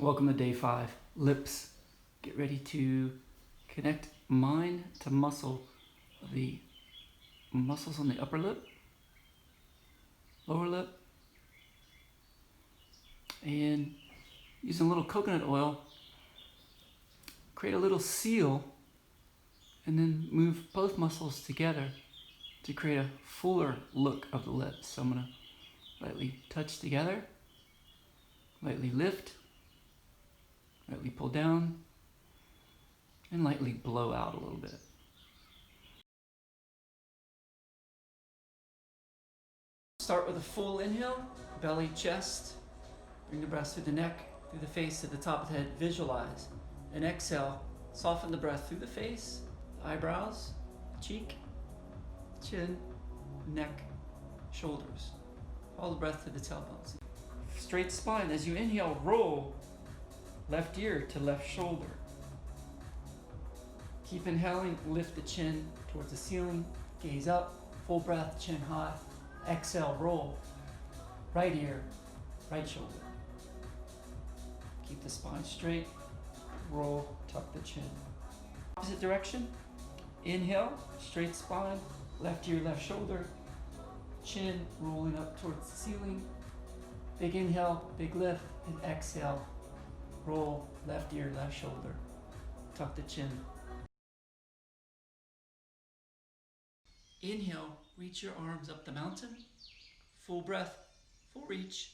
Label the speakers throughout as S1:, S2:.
S1: Welcome to day 5. Lips. Get ready to connect mind to muscle. The muscles on the upper lip, lower lip, and using a little coconut oil, create a little seal, and then move both muscles together to create a fuller look of the lips. So I'm going to lightly touch together, lightly lift, lightly pull down, and lightly blow out a little bit. Start with a full inhale, belly, chest. Bring the breath through the neck, through the face, to the top of the head. Visualize. And exhale, soften the breath through the face, eyebrows, cheek, chin, neck, shoulders. Follow the breath to the tailbone. Straight spine. As you inhale, roll left ear to left shoulder. Keep inhaling, lift the chin towards the ceiling, gaze up, full breath, chin high. Exhale, roll, right ear, right shoulder. Keep the spine straight, roll, tuck the chin. Opposite direction, inhale, straight spine, left ear, left shoulder, chin rolling up towards the ceiling. Big inhale, big lift, and exhale, roll, left ear, left shoulder, tuck the chin. Inhale, reach your arms up the mountain. Full breath, full reach.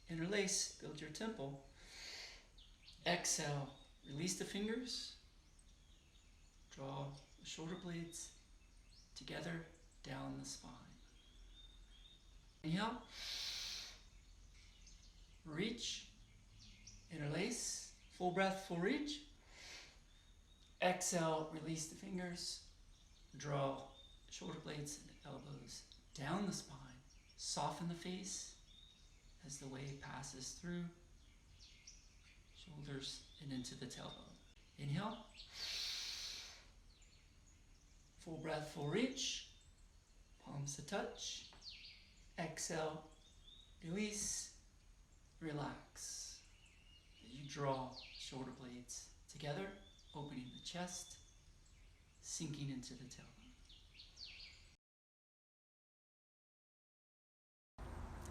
S1: Interlace, build your temple. Exhale, release the fingers. Draw the shoulder blades together down the spine. Inhale, reach, interlace, full breath, full reach. Exhale, release the fingers. Draw shoulder blades and elbows down the spine. Soften the face as the wave passes through shoulders and into the tailbone. Inhale. Full breath, full reach. Palms to touch. Exhale. Release. Relax. You draw shoulder blades together, opening the chest, sinking into the tailbone.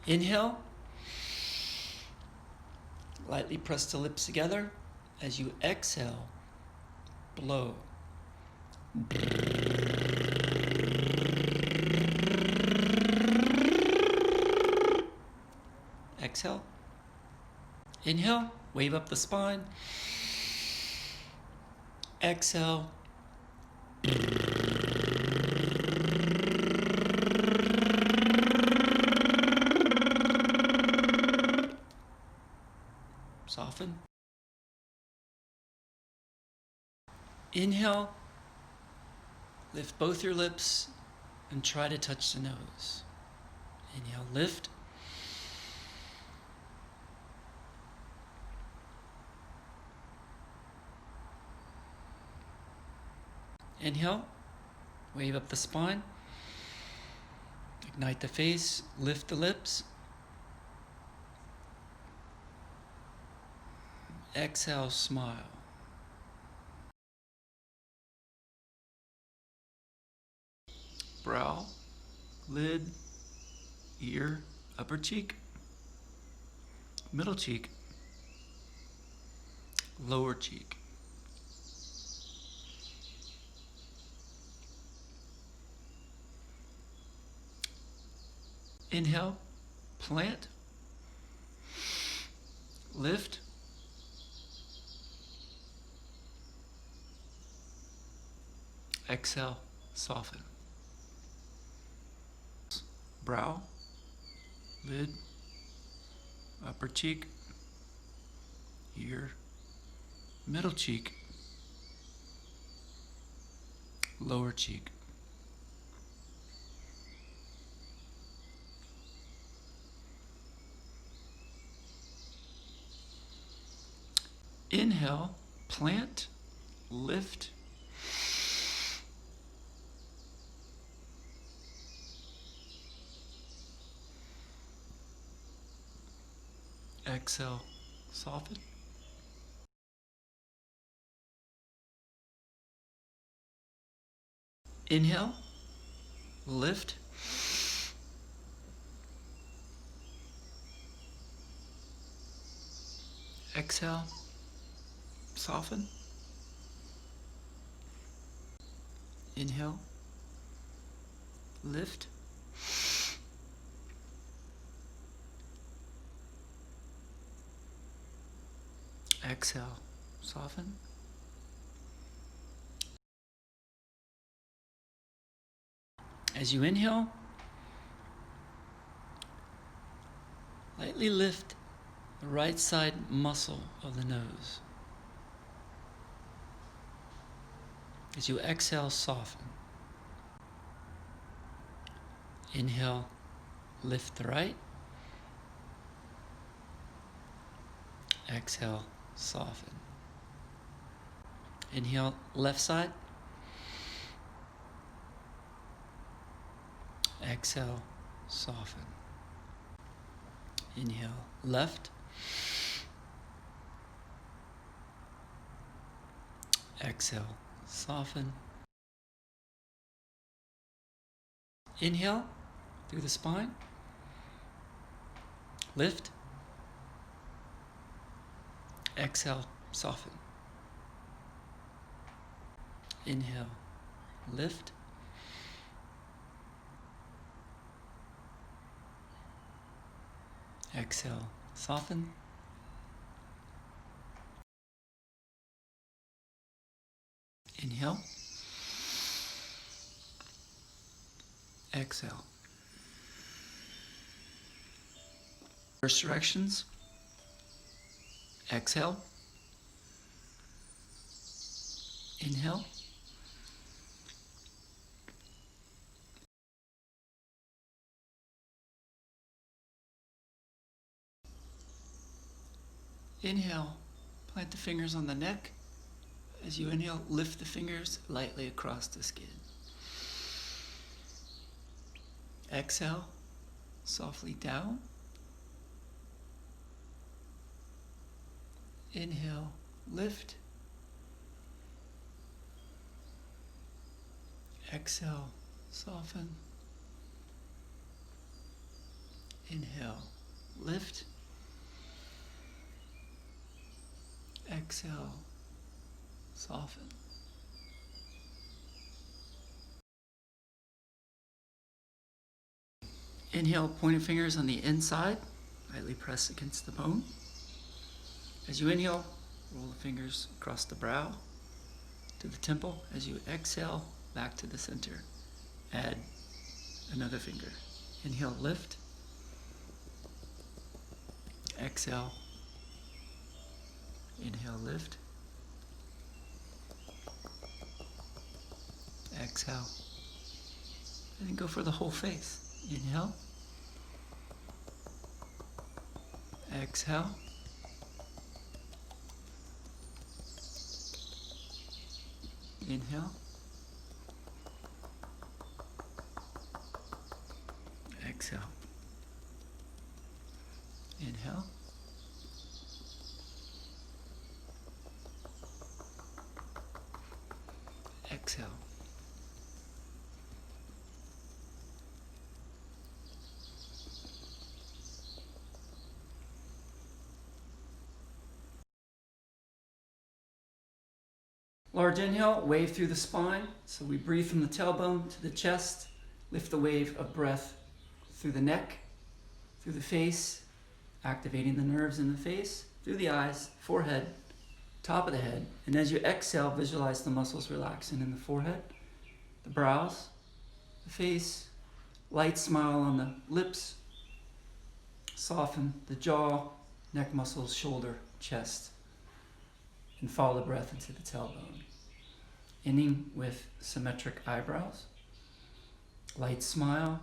S1: Inhale, lightly press the lips together. As you exhale, blow. Exhale. Inhale, wave up the spine. Exhale. Soften. Inhale, lift both your lips and try to touch the nose. Inhale, lift. Inhale, wave up the spine. Ignite the face, lift the lips. Exhale, smile. Brow, lid, ear, upper cheek, middle cheek, lower cheek. Inhale, plant, lift. Exhale, soften. Brow, lid, upper cheek, ear, middle cheek, lower cheek. Inhale, plant, lift. Exhale, soften. Inhale, lift. Exhale, soften. Inhale, lift. Exhale, soften. As you inhale, lightly lift the right side muscle of the nose. As you exhale, soften. Inhale, lift the right. Exhale, soften. Inhale, left side. Exhale, soften. Inhale, left. Exhale, soften. Inhale through the spine. Lift. Exhale, soften. Inhale, lift. Exhale, soften. Inhale. Exhale. First directions. Exhale. Inhale. Inhale. Plant the fingers on the neck. As you inhale, lift the fingers lightly across the skin. Exhale, softly down. Inhale, lift. Exhale, soften. Inhale, lift. Exhale, soften. Inhale, pointing fingers on the inside, lightly press against the bone. As you inhale, roll the fingers across the brow to the temple. As you exhale, back to the center. Add another finger. Inhale, lift. Exhale. Inhale, lift. Exhale. And then go for the whole face. Inhale. Exhale. Inhale. Exhale. Inhale. Exhale. Large inhale, wave through the spine. So we breathe from the tailbone to the chest. Lift the wave of breath through the neck, through the face, activating the nerves in the face, through the eyes, forehead, top of the head. And as you exhale, visualize the muscles relaxing in the forehead, the brows, the face, light smile on the lips, soften the jaw, neck muscles, shoulder, chest, and follow the breath into the tailbone. Ending with symmetric eyebrows, light smile,